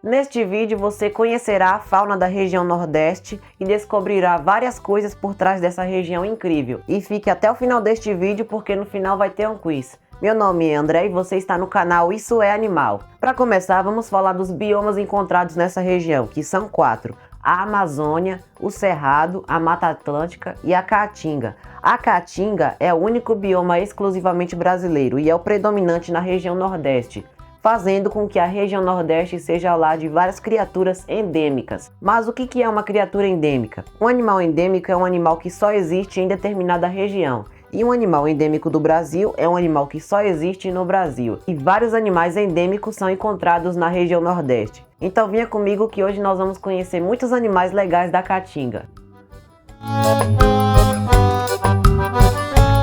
Neste vídeo você conhecerá a fauna da região Nordeste e descobrirá várias coisas por trás dessa região incrível. E fique até o final deste vídeo porque no final vai ter um quiz. Meu nome é André e você está no canal Isso é Animal. Para começar, vamos falar dos biomas encontrados nessa região, que são 4. A Amazônia, o Cerrado, a Mata Atlântica e a Caatinga. A Caatinga é o único bioma exclusivamente brasileiro e é o predominante na região Nordeste, fazendo com que a região Nordeste seja o lar de várias criaturas endêmicas. Mas o que é uma criatura endêmica? Um animal endêmico é um animal que só existe em determinada região. E um animal endêmico do Brasil é um animal que só existe no Brasil. E vários animais endêmicos são encontrados na região Nordeste. Então venha comigo que hoje nós vamos conhecer muitos animais legais da Caatinga.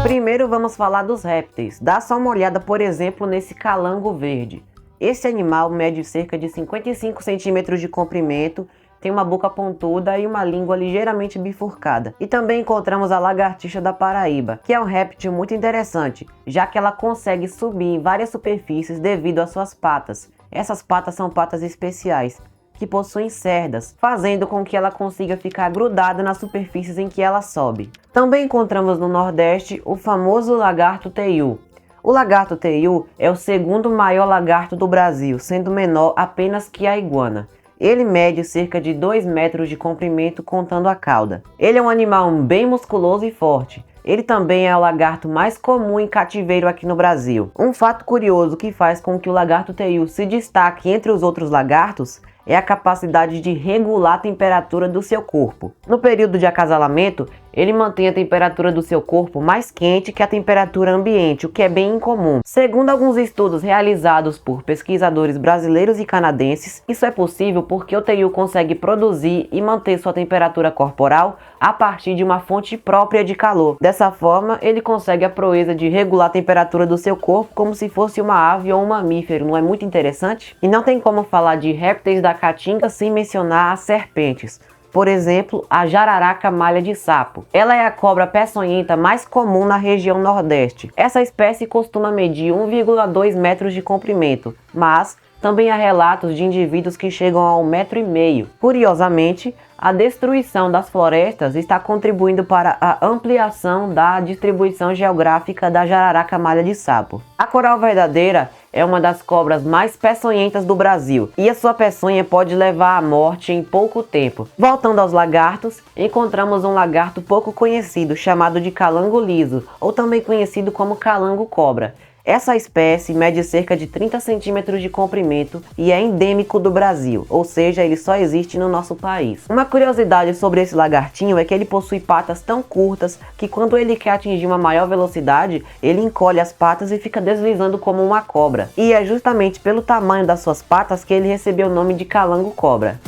Primeiro vamos falar dos répteis. Dá só uma olhada, por exemplo, nesse calango verde. Esse animal mede cerca de 55 centímetros de comprimento, tem uma boca pontuda e uma língua ligeiramente bifurcada. E também encontramos a lagartixa da Paraíba, que é um réptil muito interessante, já que ela consegue subir em várias superfícies devido às suas patas. Essas patas são patas especiais, que possuem cerdas, fazendo com que ela consiga ficar grudada nas superfícies em que ela sobe. Também encontramos no Nordeste o famoso lagarto teiu. O lagarto teiu é o segundo maior lagarto do Brasil, sendo menor apenas que a iguana. Ele mede cerca de 2 metros de comprimento contando a cauda. Ele é um animal bem musculoso e forte. Ele também é o lagarto mais comum em cativeiro aqui no Brasil. Um fato curioso que faz com que o lagarto teiu se destaque entre os outros lagartos é a capacidade de regular a temperatura do seu corpo. No período de acasalamento, ele mantém a temperatura do seu corpo mais quente que a temperatura ambiente, o que é bem incomum. Segundo alguns estudos realizados por pesquisadores brasileiros e canadenses, isso é possível porque o teiu consegue produzir e manter sua temperatura corporal a partir de uma fonte própria de calor. Dessa forma, ele consegue a proeza de regular a temperatura do seu corpo como se fosse uma ave ou um mamífero. Não é muito interessante? E não tem como falar de répteis da Caatinga sem mencionar as serpentes. Por exemplo, a jararaca malha de sapo. Ela é a cobra peçonhenta mais comum na região Nordeste. Essa espécie costuma medir 1,2 metros de comprimento, mas também há relatos de indivíduos que chegam a 1,5 metro. Curiosamente, a destruição das florestas está contribuindo para a ampliação da distribuição geográfica da jararaca malha de sapo. A coral verdadeira é uma das cobras mais peçonhentas do Brasil e a sua peçonha pode levar à morte em pouco tempo. Voltando aos lagartos, encontramos um lagarto pouco conhecido chamado de calango liso, ou também conhecido como calango cobra. Essa espécie mede cerca de 30 centímetros de comprimento e é endêmico do Brasil, ou seja, ele só existe no nosso país. Uma curiosidade sobre esse lagartinho é que ele possui patas tão curtas que quando ele quer atingir uma maior velocidade, ele encolhe as patas e fica deslizando como uma cobra. E é justamente pelo tamanho das suas patas que ele recebeu o nome de calango cobra.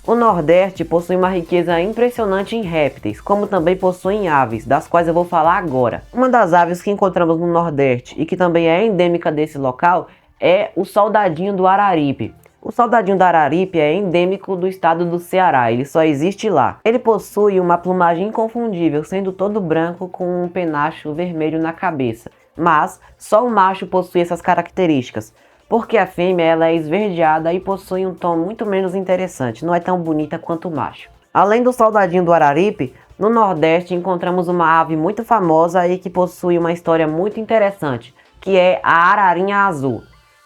O Nordeste possui uma riqueza impressionante em répteis, como também possui em aves, das quais eu vou falar agora. Uma das aves que encontramos no Nordeste e que também é endêmica desse local é o soldadinho do Araripe. O soldadinho do Araripe é endêmico do estado do Ceará, ele só existe lá. Ele possui uma plumagem inconfundível, sendo todo branco com um penacho vermelho na cabeça. Mas só o macho possui essas características, porque a fêmea ela é esverdeada e possui um tom muito menos interessante, não é tão bonita quanto o macho. Além do soldadinho do Araripe, no Nordeste encontramos uma ave muito famosa e que possui uma história muito interessante, que é a ararinha azul.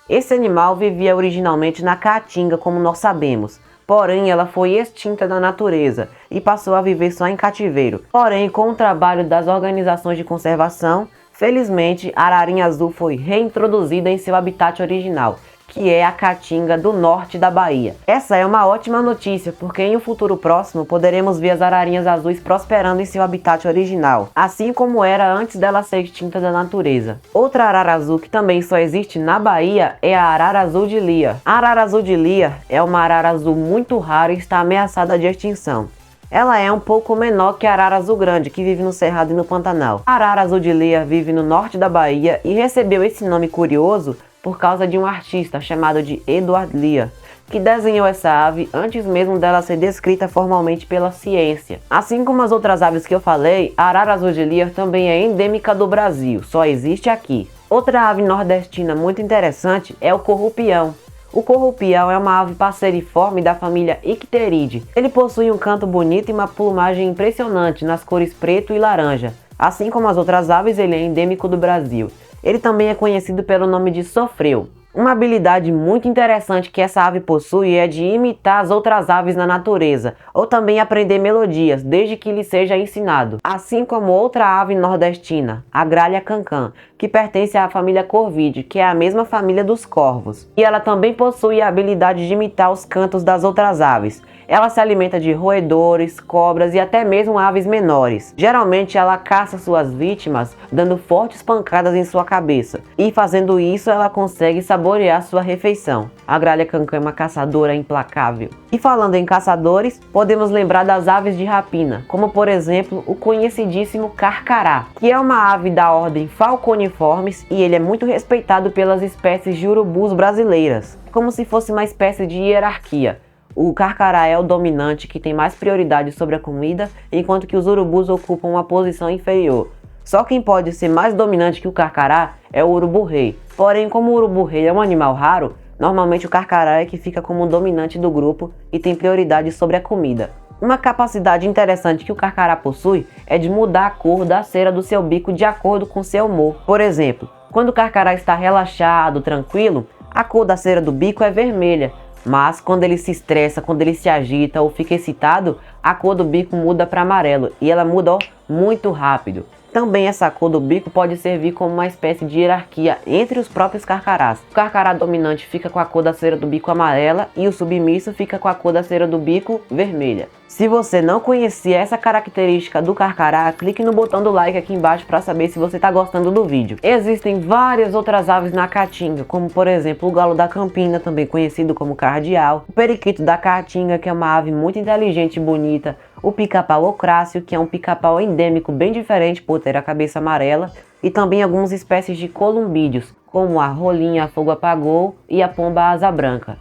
Esse animal vivia originalmente na Caatinga, como nós sabemos, porém ela foi extinta da natureza e passou a viver só em cativeiro. Porém, com o trabalho das organizações de conservação, felizmente, a ararinha azul foi reintroduzida em seu habitat original, que é a Caatinga do norte da Bahia. Essa é uma ótima notícia, porque em um futuro próximo poderemos ver as ararinhas azuis prosperando em seu habitat original, assim como era antes dela ser extinta da natureza. Outra arara azul que também só existe na Bahia é a arara azul de Lia. A arara azul de Lia é uma arara azul muito rara e está ameaçada de extinção. Ela é um pouco menor que a arara azul grande, que vive no Cerrado e no Pantanal. A arara azul de Lia vive no norte da Bahia e recebeu esse nome curioso por causa de um artista chamado de Edward Lear, que desenhou essa ave antes mesmo dela ser descrita formalmente pela ciência. Assim como as outras aves que eu falei, a arara azul de Lear também é endêmica do Brasil, só existe aqui. Outra ave nordestina muito interessante é o corrupião. O corrupião é uma ave passeriforme da família Icteridae. Ele possui um canto bonito e uma plumagem impressionante nas cores preto e laranja. Assim como as outras aves, ele é endêmico do Brasil. Ele também é conhecido pelo nome de sofreu. Uma habilidade muito interessante que essa ave possui é de imitar as outras aves na natureza, ou também aprender melodias, desde que lhe seja ensinado. Assim como outra ave nordestina, a gralha cancã, que pertence à família Corvídea, que é a mesma família dos corvos. E ela também possui a habilidade de imitar os cantos das outras aves. Ela se alimenta de roedores, cobras e até mesmo aves menores. Geralmente ela caça suas vítimas dando fortes pancadas em sua cabeça. E fazendo isso ela consegue saborear sua refeição. A gralha cancã é uma caçadora implacável. E falando em caçadores, podemos lembrar das aves de rapina, como por exemplo o conhecidíssimo carcará, que é uma ave da ordem Falconiformes e ele é muito respeitado pelas espécies de urubus brasileiras, como se fosse uma espécie de hierarquia. O carcará é o dominante que tem mais prioridade sobre a comida, enquanto que os urubus ocupam uma posição inferior. Só quem pode ser mais dominante que o carcará é o urubu-rei. Porém, como o urubu-rei é um animal raro, normalmente o carcará é que fica como dominante do grupo e tem prioridade sobre a comida. Uma capacidade interessante que o carcará possui é de mudar a cor da cera do seu bico de acordo com seu humor. Por exemplo, quando o carcará está relaxado, tranquilo, a cor da cera do bico é vermelha. Mas quando ele se estressa, quando ele se agita ou fica excitado, a cor do bico muda para amarelo e ela muda muito rápido. Também essa cor do bico pode servir como uma espécie de hierarquia entre os próprios carcarás. O carcará dominante fica com a cor da cera do bico amarela e o submisso fica com a cor da cera do bico vermelha. Se você não conhecia essa característica do carcará, clique no botão do like aqui embaixo para saber se você está gostando do vídeo. Existem várias outras aves na caatinga, como por exemplo o galo da campina, também conhecido como cardeal, o periquito da caatinga, que é uma ave muito inteligente e bonita, o pica-pau ocráceo, que é um pica-pau endêmico bem diferente por ter a cabeça amarela, e também algumas espécies de columbídeos, como a rolinha fogo apagou e a pomba asa branca.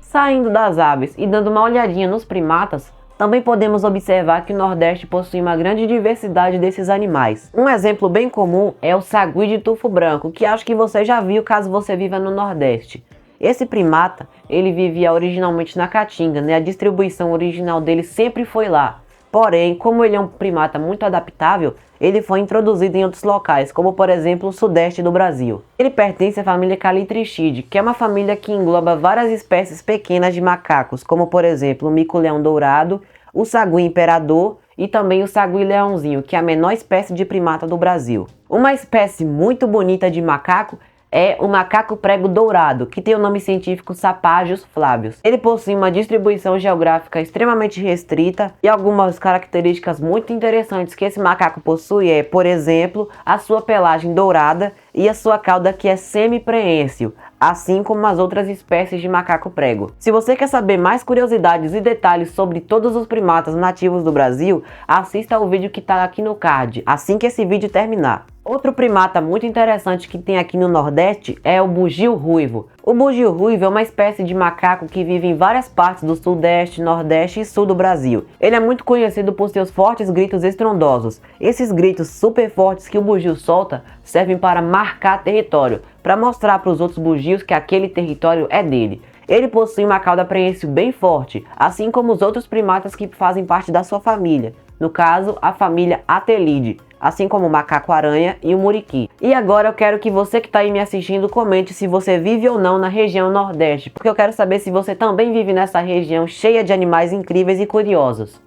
Saindo das aves e dando uma olhadinha nos primatas, também podemos observar que o Nordeste possui uma grande diversidade desses animais. Um exemplo bem comum é o sagui de tufo branco, que acho que você já viu caso você viva no Nordeste. Esse primata, ele vivia originalmente na Caatinga, né? A distribuição original dele sempre foi lá. Porém, como ele é um primata muito adaptável, ele foi introduzido em outros locais, como por exemplo o sudeste do Brasil. Ele pertence à família Calitrichidae, que é uma família que engloba várias espécies pequenas de macacos, como por exemplo o mico-leão dourado, o sagui imperador e também o sagui-leãozinho, que é a menor espécie de primata do Brasil. Uma espécie muito bonita de macaco é o macaco prego dourado, que tem o nome científico Sapajos flavius. Ele possui uma distribuição geográfica extremamente restrita e algumas características muito interessantes que esse macaco possui é, por exemplo, a sua pelagem dourada e a sua cauda que é semi-preênsil, assim como as outras espécies de macaco prego. Se você quer saber mais curiosidades e detalhes sobre todos os primatas nativos do Brasil, assista ao vídeo que está aqui no card, assim que esse vídeo terminar. Outro primata muito interessante que tem aqui no Nordeste é o bugio ruivo. O bugio ruivo é uma espécie de macaco que vive em várias partes do Sudeste, Nordeste e Sul do Brasil. Ele é muito conhecido por seus fortes gritos estrondosos. Esses gritos super fortes que o bugio solta servem para marcar território, para mostrar para os outros bugios que aquele território é dele. Ele possui uma cauda preensil bem forte, assim como os outros primatas que fazem parte da sua família. No caso, a família Atelidae, assim como o macaco-aranha e o muriqui. E agora eu quero que você que está aí me assistindo comente se você vive ou não na região Nordeste, porque eu quero saber se você também vive nessa região cheia de animais incríveis e curiosos.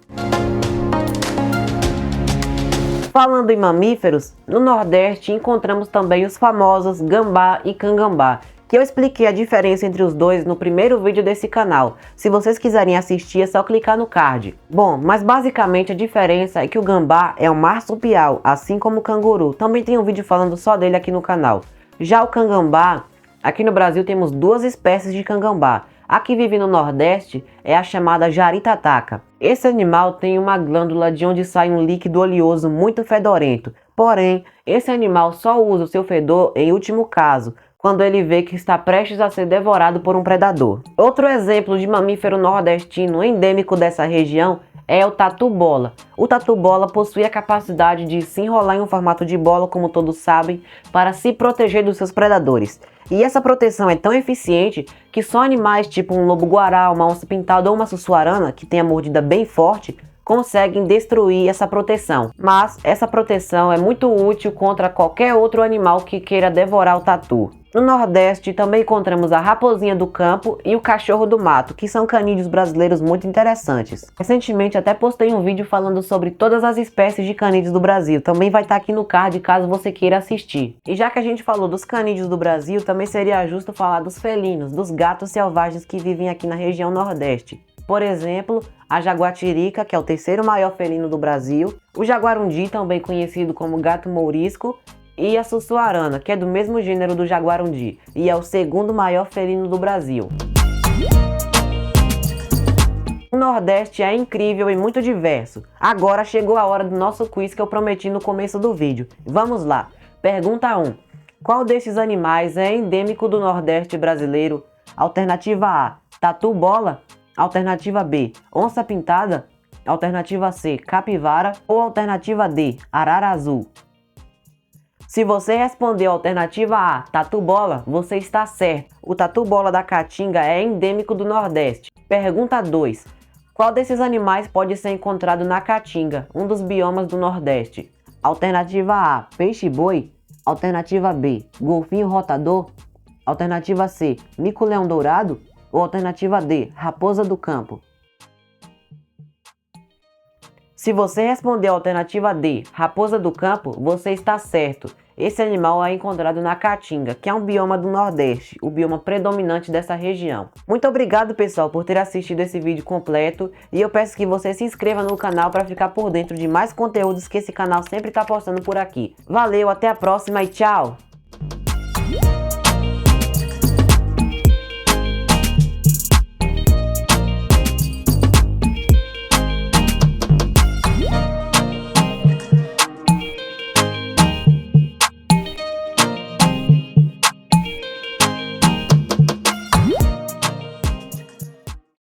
Falando em mamíferos, no Nordeste encontramos também os famosos gambá e cangambá, que eu expliquei a diferença entre os dois no primeiro vídeo desse canal. Se vocês quiserem assistir é só clicar no card. Bom, mas basicamente a diferença é que o gambá é um marsupial, assim como o canguru. Também tem um vídeo falando só dele aqui no canal. Já o cangambá, aqui no Brasil temos duas espécies de cangambá. A que vive no Nordeste é a chamada jaritataca. Esse animal tem uma glândula de onde sai um líquido oleoso muito fedorento. Porém, esse animal só usa o seu fedor em último caso, quando ele vê que está prestes a ser devorado por um predador. Outro exemplo de mamífero nordestino endêmico dessa região é o tatu-bola. O tatu-bola possui a capacidade de se enrolar em um formato de bola, como todos sabem, para se proteger dos seus predadores. E essa proteção é tão eficiente que só animais tipo um lobo-guará, uma onça-pintada ou uma sussuarana, que tem a mordida bem forte, conseguem destruir essa proteção. Mas essa proteção é muito útil contra qualquer outro animal que queira devorar o tatu. No Nordeste também encontramos a raposinha do campo e o cachorro do mato, que são canídeos brasileiros muito interessantes. Recentemente até postei um vídeo falando sobre todas as espécies de canídeos do Brasil, também vai estar aqui no card caso você queira assistir. E já que a gente falou dos canídeos do Brasil, também seria justo falar dos felinos, dos gatos selvagens que vivem aqui na região Nordeste. Por exemplo, a jaguatirica, que é o terceiro maior felino do Brasil, o jaguarundi, também conhecido como gato mourisco, e a sussuarana, que é do mesmo gênero do jaguarundi, e é o segundo maior felino do Brasil. O Nordeste é incrível e muito diverso. Agora chegou a hora do nosso quiz que eu prometi no começo do vídeo. Vamos lá. Pergunta 1. Qual desses animais é endêmico do Nordeste brasileiro? Alternativa A, tatu-bola. Alternativa B, onça-pintada. Alternativa C, capivara. Ou alternativa D, arara azul. Se você respondeu a alternativa A, tatu-bola, você está certo. O tatu-bola da caatinga é endêmico do Nordeste. Pergunta 2. Qual desses animais pode ser encontrado na caatinga, um dos biomas do Nordeste? Alternativa A, peixe-boi. Alternativa B, golfinho rotador. Alternativa C, mico-leão dourado. Ou alternativa D, raposa do campo. Se você responder a alternativa D, raposa do campo, você está certo. Esse animal é encontrado na caatinga, que é um bioma do Nordeste, o bioma predominante dessa região. Muito obrigado, pessoal, por ter assistido esse vídeo completo, e eu peço que você se inscreva no canal para ficar por dentro de mais conteúdos que esse canal sempre está postando por aqui. Valeu, até a próxima e tchau!